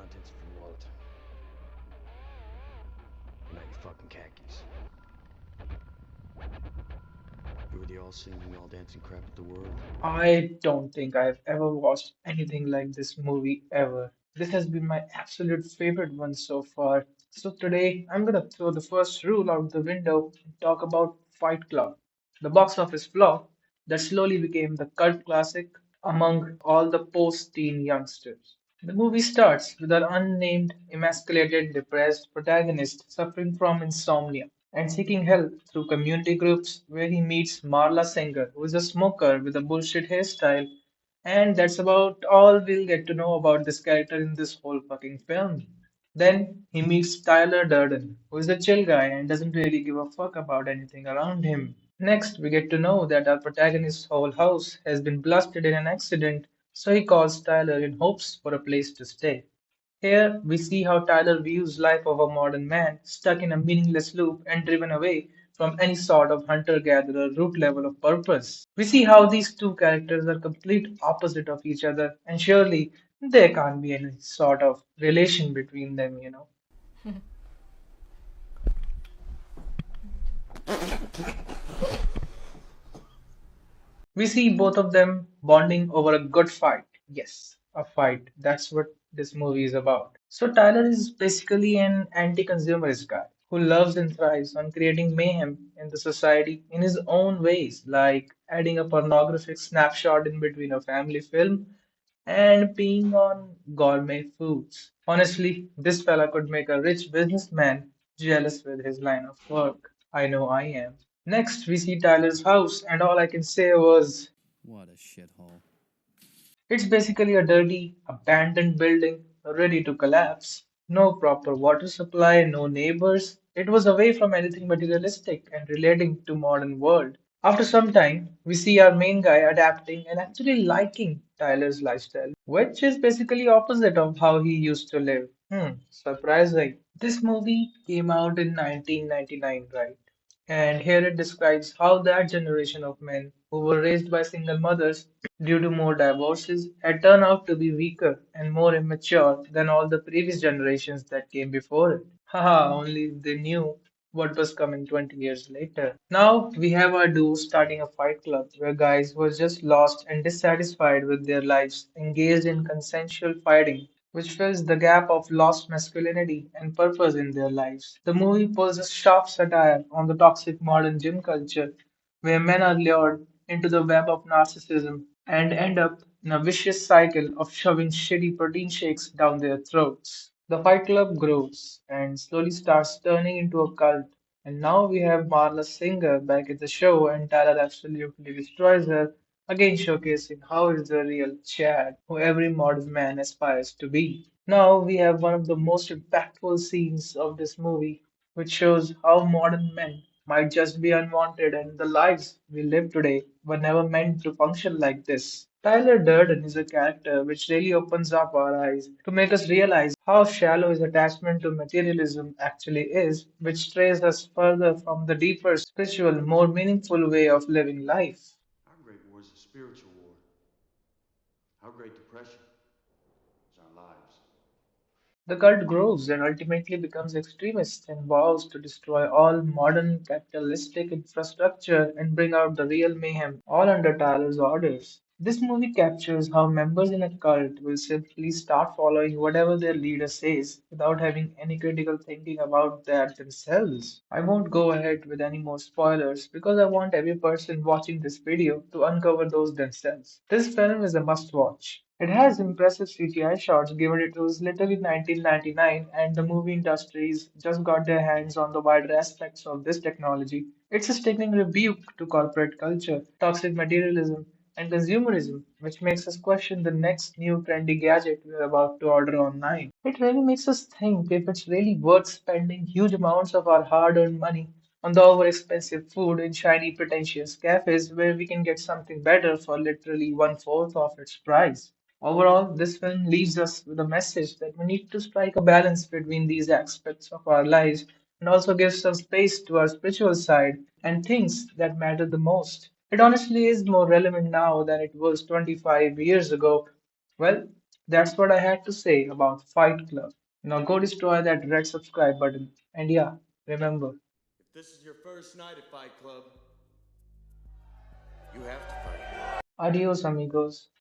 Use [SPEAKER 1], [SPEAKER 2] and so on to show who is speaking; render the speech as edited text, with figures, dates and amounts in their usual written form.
[SPEAKER 1] contents of your wallet, not your fucking khakis. You were the all singing, all dancing crap of the world.
[SPEAKER 2] I don't think I've ever watched anything like this movie ever. This has been my absolute favorite one so far. So today I'm gonna throw the first rule out the window and talk about Fight Club, the box office flop that slowly became the cult classic among all the post-teen youngsters. The movie starts with our unnamed, emasculated, depressed protagonist suffering from insomnia and seeking help through community groups where he meets Marla Singer, who is a smoker with a bullshit hairstyle. And that's about all we'll get to know about this character in this whole fucking film. Then he meets Tyler Durden, who is a chill guy and doesn't really give a fuck about anything around him. Next, we get to know that our protagonist's whole house has been blasted in an accident, so he calls Tyler in hopes for a place to stay. Here, we see how Tyler views life of a modern man stuck in a meaningless loop and driven away from any sort of hunter-gatherer root level of purpose. We see how these two characters are complete opposite of each other, and surely there can't be any sort of relation between them. We see both of them bonding over a good fight. Yes, a fight. That's what this movie is about. So Tyler is basically an anti-consumerist guy who loves and thrives on creating mayhem in the society in his own ways, like adding a pornographic snapshot in between a family film and peeing on gourmet foods. Honestly, this fella could make a rich businessman jealous with his line of work. I know I am. Next, we see Tyler's house, and all I can say was,
[SPEAKER 1] What a shithole.
[SPEAKER 2] it's basically a dirty, abandoned building ready to collapse. No proper water supply, no neighbors. It was away from anything materialistic and relating to modern world. After some time, we see our main guy adapting and actually liking Tyler's lifestyle, which is basically opposite of how he used to live. Surprising. This movie came out in 1999, right? And here it describes how that generation of men who were raised by single mothers due to more divorces had turned out to be weaker and more immature than all the previous generations that came before it. Haha, only they knew what was coming 20 years later. Now we have our duo starting a fight club where guys who are just lost and dissatisfied with their lives engaged in consensual fighting, which fills the gap of lost masculinity and purpose in their lives. The movie pulls a sharp satire on the toxic modern gym culture where men are lured into the web of narcissism and end up in a vicious cycle of shoving shitty protein shakes down their throats. The Fight Club grows and slowly starts turning into a cult. And now we have Marla Singer back at the show, and Tyler absolutely destroys her, again showcasing how is the real Chad, who every modern man aspires to be. Now we have one of the most impactful scenes of this movie, which shows how modern men might just be unwanted and the lives we live today were never meant to function like this. Tyler Durden is a character which really opens up our eyes to make us realize how shallow his attachment to materialism actually is, which strays us further from the deeper spiritual, more meaningful way of living life.
[SPEAKER 1] Our great war is a spiritual war. Our great depression is our lives.
[SPEAKER 2] The cult grows and ultimately becomes extremist and vows to destroy all modern capitalistic infrastructure and bring out the real mayhem, all under Tyler's orders. This movie captures how members in a cult will simply start following whatever their leader says without having any critical thinking about that themselves. I won't go ahead with any more spoilers because I want every person watching this video to uncover those themselves. This film is a must watch. It has impressive CGI shots given it was literally 1999 and the movie industries just got their hands on the wider aspects of this technology. It's a stinging rebuke to corporate culture, toxic materialism, and consumerism, which makes us question the next new trendy gadget we're about to order online. It really makes us think if it's really worth spending huge amounts of our hard earned money on the over expensive food in shiny, pretentious cafes where we can get something better for literally one fourth of its price. Overall, this film leaves us with a message that we need to strike a balance between these aspects of our lives and also give some space to our spiritual side and things that matter the most. It honestly is more relevant now than it was 25 years ago. Well, That's what I had to say about Fight Club. Now go destroy that red subscribe button. And yeah, remember,
[SPEAKER 1] If this is your first night at Fight Club, you have to fight.
[SPEAKER 2] adios amigos.